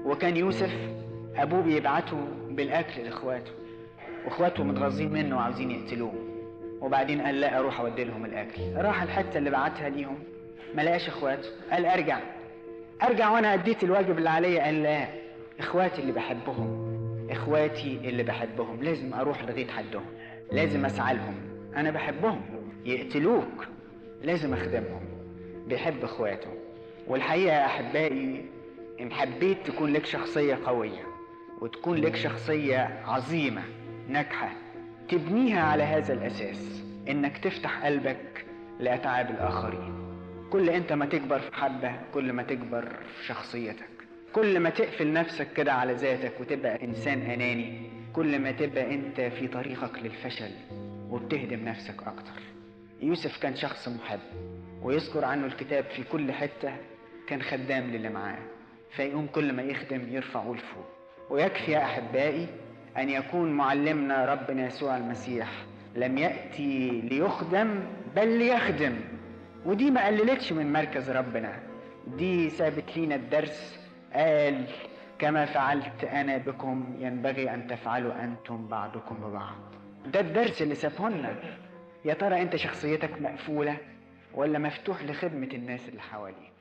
وكان يوسف ابوه بيبعته بالاكل لاخواته، واخواته متغاظين منه وعاوزين يقتلوه، وبعدين قال لا اروح اودي لهم الاكل. راح الحته اللي بعتها ليهم ما لقاش اخواته، قال ارجع وانا اديت الواجب اللي عليا. قال لا، اخواتي اللي بحبهم لازم اروح لغايه حدهم، لازم اسعى لهم، انا بحبهم، يقتلوك لازم اخدمهم. بيحب اخواته. والحقيقه يا احبائي، ان حبيت تكون لك شخصيه قويه وتكون لك شخصيه عظيمه ناجحه، تبنيها على هذا الاساس، انك تفتح قلبك لاتعاب الاخرين. كل انت ما تكبر في حبه، كل ما تكبر في شخصيتك. كل ما تقفل نفسك كده على ذاتك وتبقى انسان اناني، كل ما تبقى انت في طريقك للفشل وبتهدم نفسك اكتر. يوسف كان شخص محب، ويذكر عنه الكتاب في كل حتة كان خدام للي معاه، فيقوم كل ما يخدم يرفعه لفوق. ويكفي يا أحبائي أن يكون معلمنا ربنا يسوع المسيح لم يأتي ليخدم بل ليخدم. ودي ما قللتش من مركز ربنا، دي سابت لينا الدرس. قال كما فعلت أنا بكم ينبغي أن تفعلوا أنتم بعضكم ببعض. ده الدرس اللي سابه لنا. يا ترى أنت شخصيتك مقفولة ولا مفتوح لخدمة الناس اللي حواليك؟